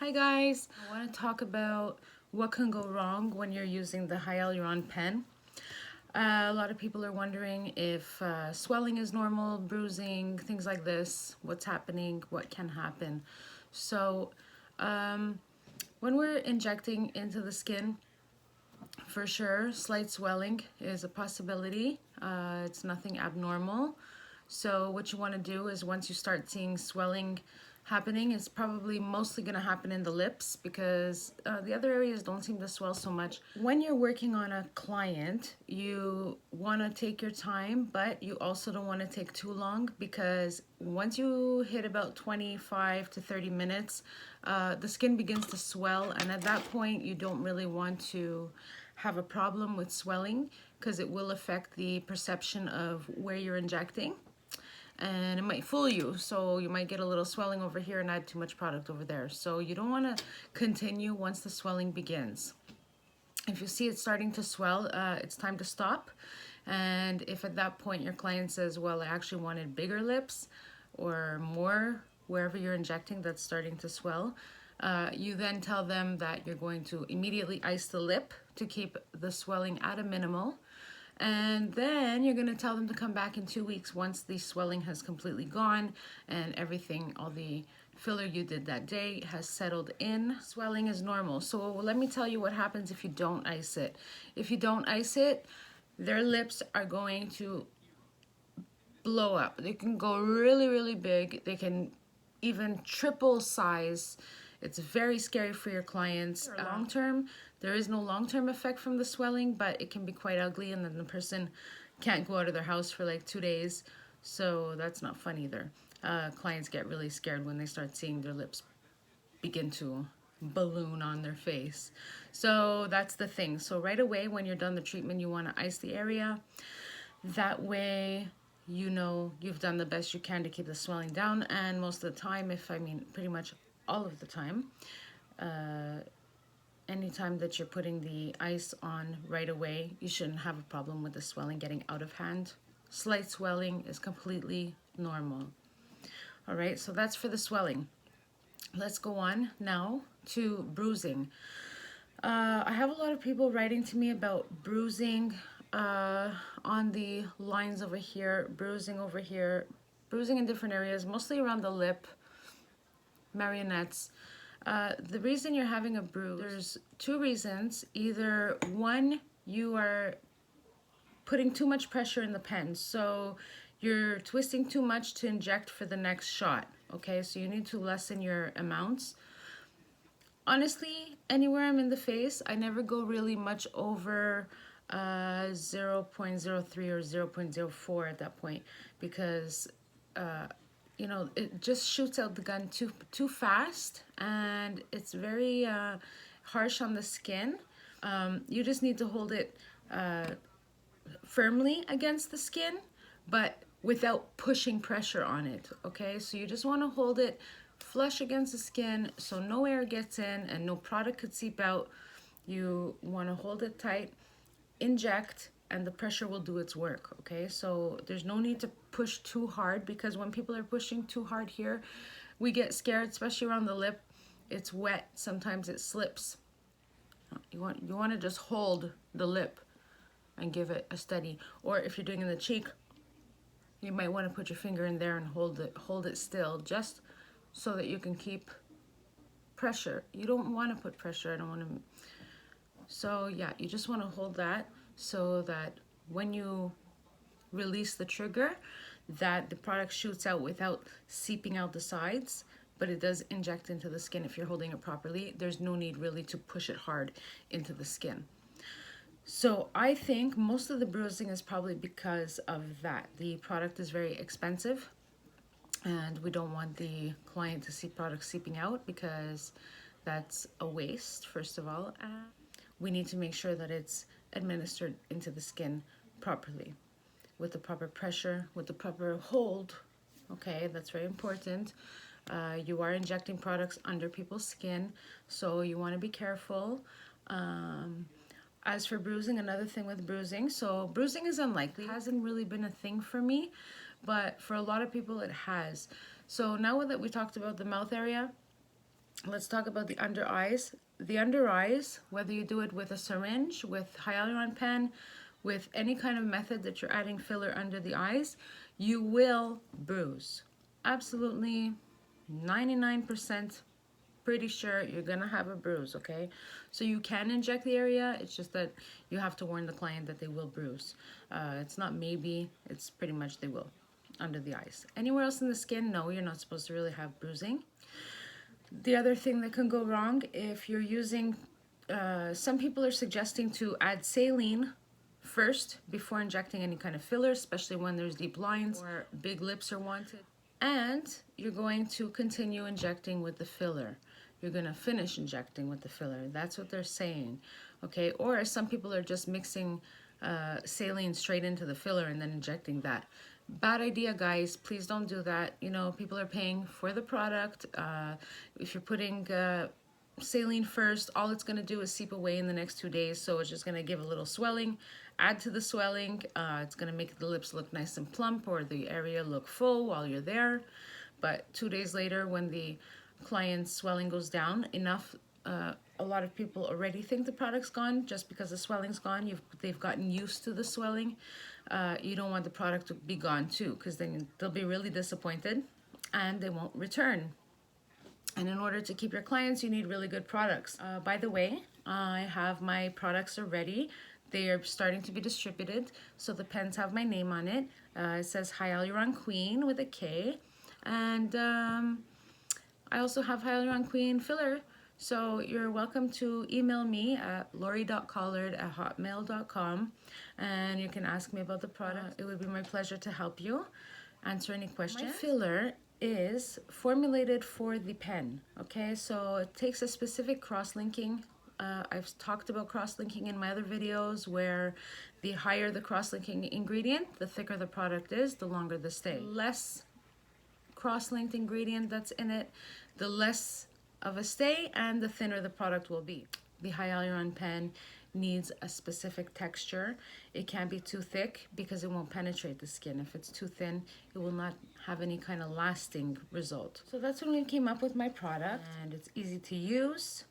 Hi guys, I want to talk about what can go wrong when you're using the Hyaluron pen. A lot of people are wondering if swelling is normal, bruising, things like this, what's happening, what can happen. So when we're injecting into the skin, for sure, slight swelling is a possibility. It's nothing abnormal. So what you want to do is once you start seeing swelling happening, it's probably mostly going to happen in the lips because the other areas don't seem to swell so much. When you're working on a client, you want to take your time, but you also don't want to take too long because once you hit about 25 to 30 minutes, the skin begins to swell, and at that point you don't really want to have a problem with swelling because it will affect the perception of where you're injecting and it might fool you, so you might get a little swelling over here and add too much product over there. So you don't want to continue once the swelling begins. If you see it starting to swell, it's time to stop. And if at that point your client says, well, I actually wanted bigger lips or more wherever you're injecting that's starting to swell, you then tell them that you're going to immediately ice the lip to keep the swelling at a minimal. And then you're going to tell them to come back in 2 weeks once the swelling has completely gone and everything, all the filler you did that day has settled in. Swelling is normal. So let me tell you what happens if you don't ice it. If you don't ice it, their lips are going to blow up. They can go really, really big. They can even triple size. It's very scary for your clients. Long term, there is no long-term effect from the swelling, but it can be quite ugly, and then the person can't go out of their house for like 2 days. So that's not fun either. Clients get really scared when they start seeing their lips begin to balloon on their face. So that's the thing. So right away when you're done the treatment, you want to ice the area. That way you know you've done the best you can to keep the swelling down, and most of the time, pretty much all of the time, anytime that you're putting the ice on right away, you shouldn't have a problem with the swelling getting out of hand. Slight swelling is completely normal. All right, so that's for the swelling. Let's go on now to bruising. I have a lot of people writing to me about bruising on the lines over here, bruising in different areas, mostly around the lip, marionettes. The reason you're having a bruise, there's two reasons. Either one, you are putting too much pressure in the pen, so you're twisting too much to inject for the next shot, okay? So you need to lessen your amounts. Honestly, anywhere I'm in the face, I never go really much over 0.03 or 0.04 at that point because you know, it just shoots out the gun too fast, and it's very harsh on the skin. You just need to hold it firmly against the skin, but without pushing pressure on it, okay? So you just want to hold it flush against the skin so no air gets in and no product could seep out. You want to hold it tight, inject, and the pressure will do its work, okay? So there's no need to push too hard, because when people are pushing too hard here, we get scared, especially around the lip. It's wet, sometimes it slips. You want to just hold the lip and give it a steady. Or if you're doing in the cheek, you might want to put your finger in there and hold it still, just so that you can keep pressure. You don't want to put pressure. I don't want to. So yeah, you just want to hold that so that when you release the trigger, that the product shoots out without seeping out the sides, but it does inject into the skin if you're holding it properly. There's no need really to push it hard into the skin. So I think most of the bruising is probably because of that. The product is very expensive, and we don't want the client to see product seeping out because that's a waste, first of all. We need to make sure that it's administered into the skin properly, with the proper pressure, with the proper hold. Okay, that's very important. You are injecting products under people's skin, so you want to be careful. As for bruising, another thing with bruising, so bruising is unlikely. It hasn't really been a thing for me, but for a lot of people it has. So now that we talked about the mouth area, let's talk about the under eyes. The under eyes, whether you do it with a syringe, with Hyaluron Pen, with any kind of method that you're adding filler under the eyes, you will bruise. Absolutely 99% pretty sure you're gonna have a bruise, okay? So you can inject the area, it's just that you have to warn the client that they will bruise. It's not maybe, it's pretty much they will under the eyes. Anywhere else in the skin, no, you're not supposed to really have bruising. The other thing that can go wrong if you're using, some people are suggesting to add saline first before injecting any kind of filler, especially when there's deep lines or big lips are wanted. And you're going to continue injecting with the filler. You're going to finish injecting with the filler. That's what they're saying, okay? Or some people are just mixing saline straight into the filler and then injecting that. Bad idea, guys. Please don't do that. You know, people are paying for the product. If you're putting saline first, all it's going to do is seep away in the next 2 days, so it's just going to give a little swelling. Add to the swelling. It's going to make the lips look nice and plump or the area look full while you're there. But 2 days later, when the client's swelling goes down enough, a lot of people already think the product's gone just because the swelling's gone. They've gotten used to the swelling. You don't want the product to be gone too, because then they'll be really disappointed and they won't return. And in order to keep your clients, you need really good products. By the way, I have my products already. They are starting to be distributed. So the pens have my name on it. It says Hyaluron Kween with a K. And I also have Hyaluron Kween filler. So you're welcome to email me at lori.collard@hotmail.com and you can ask me about the product. It would be my pleasure to help you answer any questions. My filler is formulated for the pen, okay? So it takes a specific cross-linking. I've talked about cross-linking in my other videos where the higher the cross-linking ingredient, the thicker the product is, the longer the stay. Less cross-linked ingredient that's in it, the less of a stay and the thinner the product will be. The Hyaluron Pen needs a specific texture. It can't be too thick because it won't penetrate the skin. If it's too thin, it will not have any kind of lasting result. So that's when we came up with my product, and it's easy to use.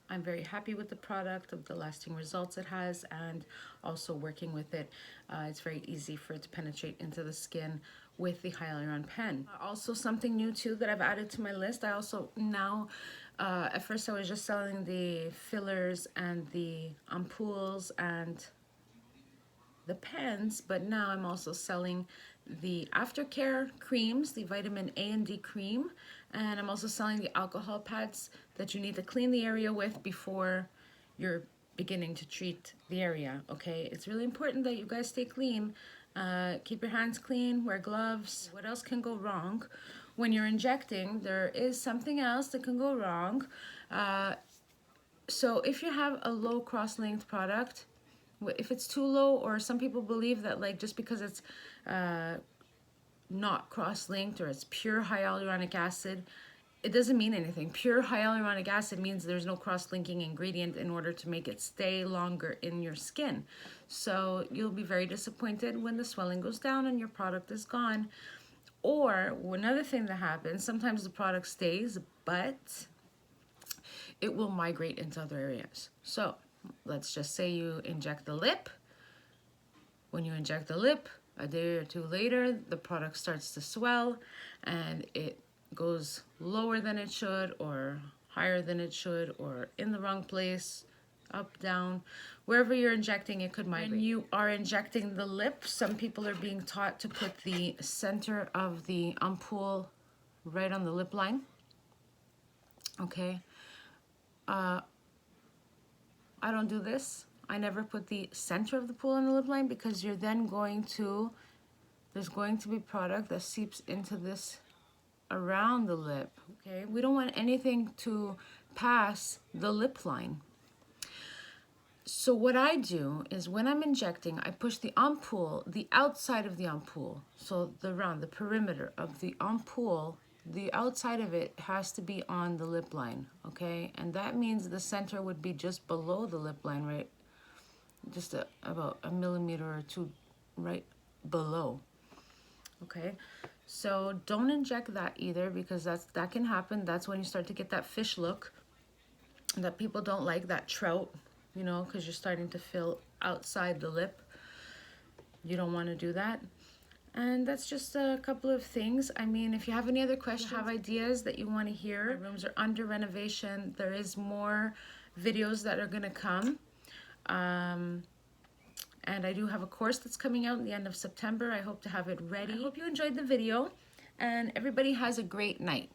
I'm very happy with the product, of the lasting results it has, and also working with it. It's very easy for it to penetrate into the skin with the Hyaluron Pen. Also something new too that I've added to my list. I also now, at first I was just selling the fillers and the ampoules and the pens, but now I'm also selling the aftercare creams, the vitamin A and D cream, and I'm also selling the alcohol pads that you need to clean the area with before you're beginning to treat the area, okay? It's really important that you guys stay clean. Keep your hands clean, wear gloves. What else can go wrong? When you're injecting, there is something else that can go wrong. So if you have a low cross-linked product, if it's too low, or some people believe that like just because it's not cross-linked or it's pure hyaluronic acid, it doesn't mean anything. Pure hyaluronic acid means there's no cross-linking ingredient in order to make it stay longer in your skin. So you'll be very disappointed when the swelling goes down and your product is gone. Or another thing that happens, sometimes the product stays, but it will migrate into other areas. So let's just say you inject the lip. When you inject the lip, a day or two later, the product starts to swell and it goes lower than it should or higher than it should or in the wrong place, up, down. Wherever you're injecting, it could migrate. When you are injecting the lip, some people are being taught to put the center of the ampoule right on the lip line. Okay. I don't do this. I never put the center of the pool on the lip line because you're then there's going to be product that seeps into this around the lip, okay? We don't want anything to pass the lip line. So what I do is when I'm injecting, I push the ampoule, the outside of the ampoule, so the perimeter of the ampoule, the outside of it has to be on the lip line, okay? And that means the center would be just below the lip line, right? Just about a millimeter or two right below, okay? So don't inject that either, because that can happen. That's when you start to get that fish look that people don't like, that trout, you know, because you're starting to fill outside the lip. You don't want to do that. And that's just a couple of things. I mean, if you have any other questions, have ideas that you want to hear, my rooms are under renovation. There is more videos that are going to come. And I do have a course that's coming out in the end of September. I hope to have it ready. I hope you enjoyed the video, and everybody has a great night.